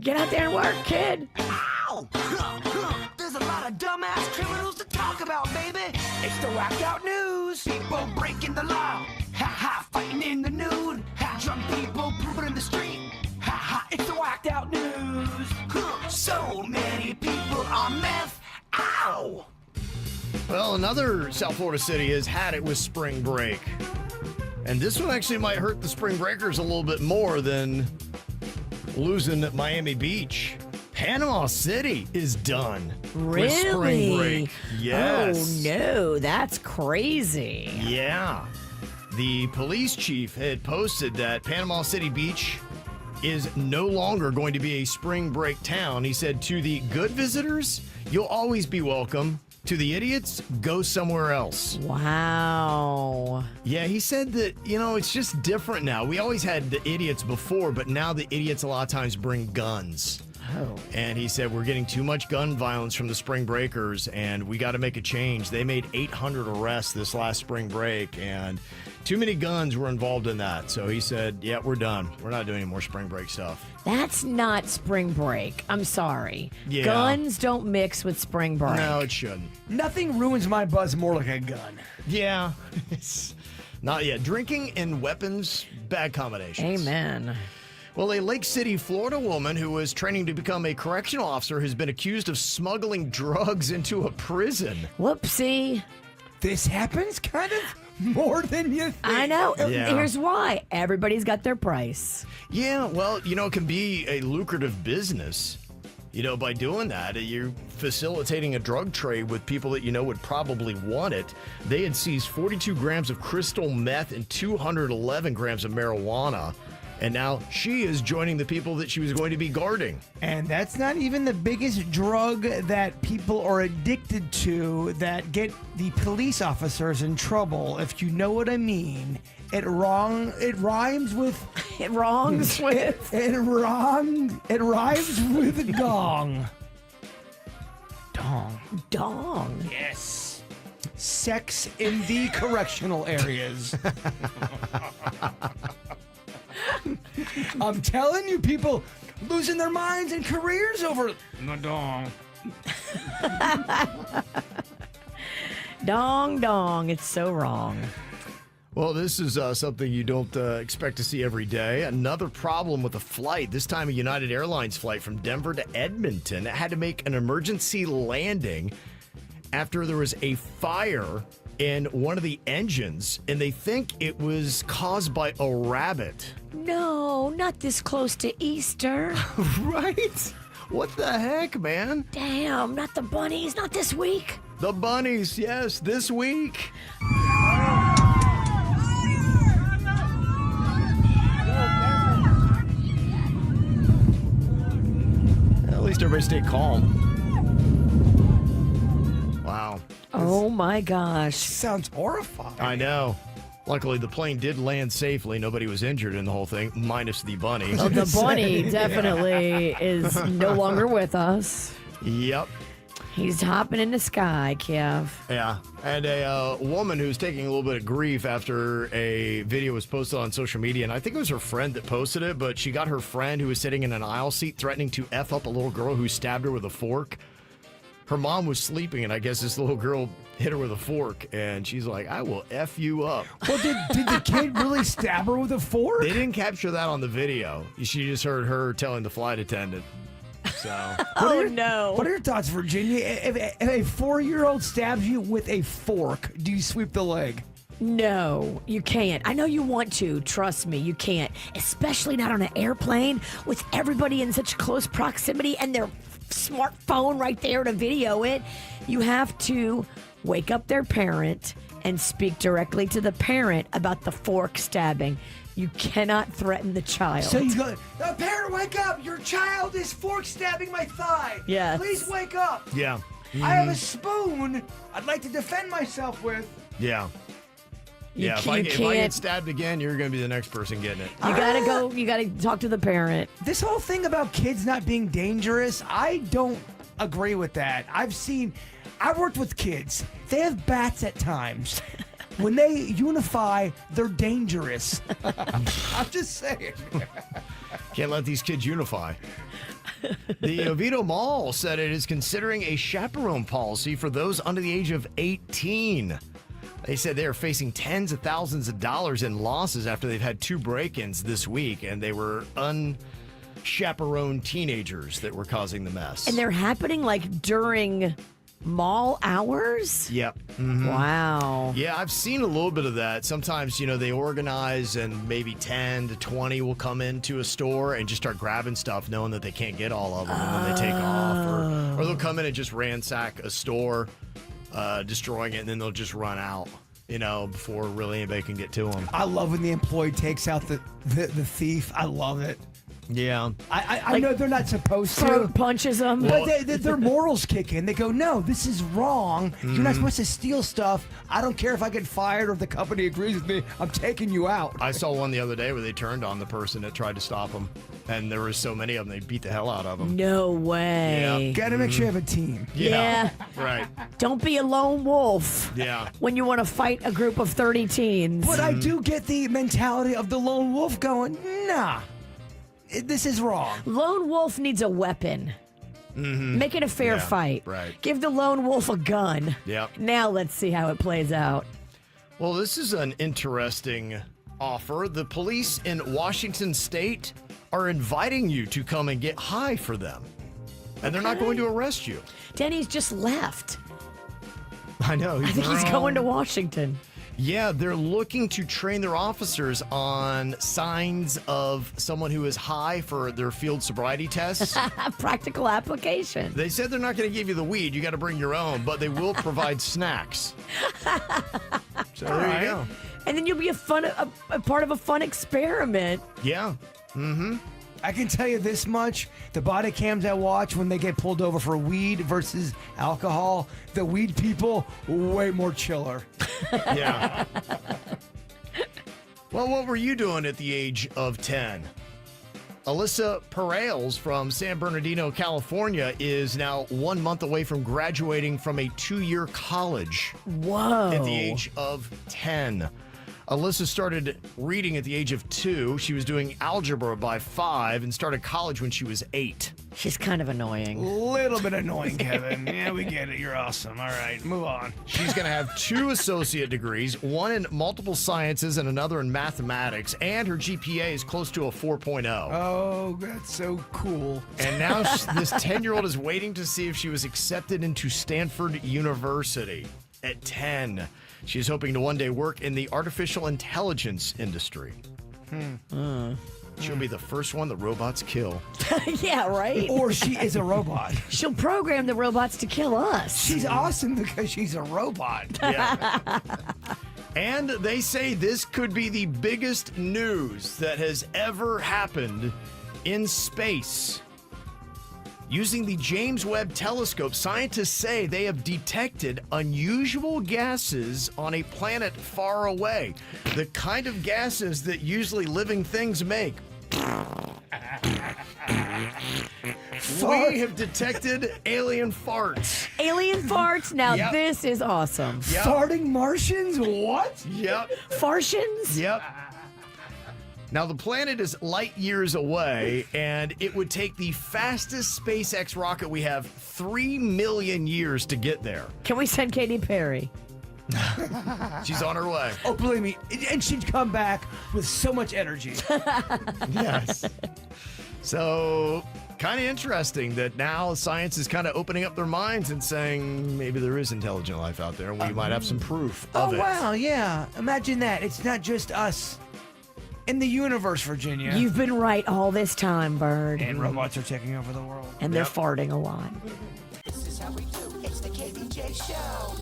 Get out there and work, kid. Ow! There's a lot of dumbass criminals to talk about, baby. It's the whacked out news. People breaking the law. Ha ha, fighting in the nude. Ha, drunk people pooping in the street. Ha ha, it's the whacked out news. So many people on meth. Ow! Well, another South Florida city has had it with spring break. And this one actually might hurt the spring breakers a little bit more than losing at Miami Beach. Panama City is done with spring break. Yes. Oh, no. That's crazy. Yeah. The police chief had posted that Panama City Beach is no longer going to be a spring break town. He said, to the good visitors, you'll always be welcome. To the idiots, go somewhere else. Wow. Yeah, he said that, it's just different now. We always had the idiots before, but now the idiots a lot of times bring guns. Oh. And he said, we're getting too much gun violence from the spring breakers, and we got to make a change. They made 800 arrests this last spring break, and too many guns were involved in that. So he said, yeah, we're done. We're not doing any more spring break stuff. That's not spring break. I'm sorry. Yeah. Guns don't mix with spring break. No, it shouldn't. Nothing ruins my buzz more like a gun. Yeah. It's not yet. Drinking and weapons, bad combinations. Amen. Well, a Lake City, Florida woman who was training to become a correctional officer has been accused of smuggling drugs into a prison. Whoopsie. This happens kind of more than you think. I know. Yeah. Here's why. Everybody's got their price. Yeah, well, it can be a lucrative business. By doing that, you're facilitating a drug trade with people that would probably want it. They had seized 42 grams of crystal meth and 211 grams of marijuana. And now she is joining the people that she was going to be guarding. And that's not even the biggest drug that people are addicted to that get the police officers in trouble, if you know what I mean. It rhymes with... It wrongs with... It rhymes with gong. Dong. Dong. Yes. Sex in the correctional areas. I'm telling you, people losing their minds and careers over the dong. Dong, dong. It's so wrong. Well, this is something you don't expect to see every day. Another problem with a flight, this time a United Airlines flight from Denver to Edmonton. It had to make an emergency landing after there was a fire in one of the engines, and they think it was caused by a rabbit. No, not this close to Easter. Right? What the heck, man? Damn, not the bunnies, not this week. The bunnies, yes, this week. At least everybody stay calm. Wow. Oh my gosh. Sounds horrifying. I know. Luckily, the plane did land safely. Nobody was injured in the whole thing, minus the bunny. Oh, the bunny definitely is no longer with us. Yep. He's hopping in the sky, Kev. Yeah. And a woman who's taking a little bit of grief after a video was posted on social media, and I think it was her friend that posted it, but she got her friend who was sitting in an aisle seat threatening to F up a little girl who stabbed her with a fork. Her mom was sleeping, and I guess this little girl hit her with a fork, and she's like, I will F you up. Well, did the kid really stab her with a fork? They didn't capture that on the video. She just heard her telling the flight attendant. So, No. What are your thoughts, Virginia? If a 4-year-old stabs you with a fork, do you sweep the leg? No, you can't. I know you want to. Trust me, you can't. Especially not on an airplane with everybody in such close proximity and their smartphone right there to video it. You have to wake up their parent and speak directly to the parent about the fork stabbing. You cannot threaten the child. So you go, parent, wake up! Your child is fork stabbing my thigh. Yes. Please wake up. yeah. I have a spoon I'd like to defend myself with. Yeah. You Yeah, if I get can't. stabbed again, you're going to be the next person getting it. You gotta go. You gotta talk to the parent. This whole thing about kids not being dangerous, I don't agree with that. I've worked with kids. They have bats at times. When they unify, they're dangerous. I'm just saying. Can't let these kids unify. The Oviedo Mall said it is considering a chaperone policy for those under the age of 18. They said they are facing tens of thousands of dollars in losses after they've had 2 break-ins this week, and they were unchaperoned teenagers that were causing the mess. And they're happening like during mall hours? Yep. Wow. Yeah, I've seen a little bit of that. Sometimes, they organize and maybe 10 to 20 will come into a store and just start grabbing stuff knowing that they can't get all of them, and then they take off. Or they'll come in and just ransack a store, destroying it, and then they'll just run out, before really anybody can get to them. I love when the employee takes out the thief. I love it. Yeah. I know they're not supposed Throat to. punches them. But their morals kick in. They go, no, this is wrong. You're not supposed to steal stuff. I don't care if I get fired or if the company agrees with me. I'm taking you out. I saw one the other day where they turned on the person that tried to stop them, and there were so many of them, they beat the hell out of them. No way. Yeah. Gotta make sure you have a team. Yeah. Right. Don't be a lone wolf. Yeah. When you want to fight a group of 30 teens. But I do get the mentality of the lone wolf going, nah, this is wrong. Lone wolf needs a weapon. Make it a fair Yeah, fight. right. Give the lone wolf a gun. Yep. Now let's see how it plays out. Well, this is an interesting offer. The police in Washington State are inviting you to come and get high for them. And they're not going to arrest you. Denny's just left. I know. I think he's going to Washington. Yeah, they're looking to train their officers on signs of someone who is high for their field sobriety tests. Practical application. They said they're not going to give you the weed. You got to bring your own, but they will provide snacks. So there you go. And then you'll be a part of a fun experiment. Yeah. I can tell you this much. The body cams I watch when they get pulled over for weed versus alcohol, the weed people, way more chiller. Yeah. Well, what were you doing at the age of 10? Alyssa Perales from San Bernardino, California, is now 1 month away from graduating from a 2-year college Whoa. at the age of 10. Alyssa started reading at the age of 2. She was doing algebra by 5 and started college when she was 8. She's kind of annoying. Little bit annoying, Kevin. Yeah, we get it. You're awesome. All right, move on. She's going to have 2 associate degrees, one in multiple sciences and another in mathematics, and her GPA is close to a 4.0. Oh, that's so cool. And now this 10-year-old is waiting to see if she was accepted into Stanford University at 10. She's hoping to one day work in the artificial intelligence industry. She'll be the first one the robots kill. Yeah, right? Or she is a robot. She'll program the robots to kill us. She's awesome because she's a robot. Yeah. And they say this could be the biggest news that has ever happened in space. Using the James Webb Telescope, scientists say they have detected unusual gases on a planet far away. The kind of gases that usually living things make. We have detected alien farts. Alien farts? Now Yep. this is awesome. Yep. Farting Martians? What? Yep. Fartians? Yep. Now, the planet is light years away, and it would take the fastest SpaceX rocket we have 3 million years to get there. Can we send Katy Perry? She's on her way. Oh, believe me. And she'd come back with so much energy. Yes. So, kind of interesting that now science is kind of opening up their minds and saying maybe there is intelligent life out there, and we might have some proof of Oh, it. wow, yeah. Imagine that. It's not just us in the universe, Virginia. You've been right all this time, Bird. And robots are taking over the world. And they're Yep. farting a lot. This is how we do. It's the KVJ show.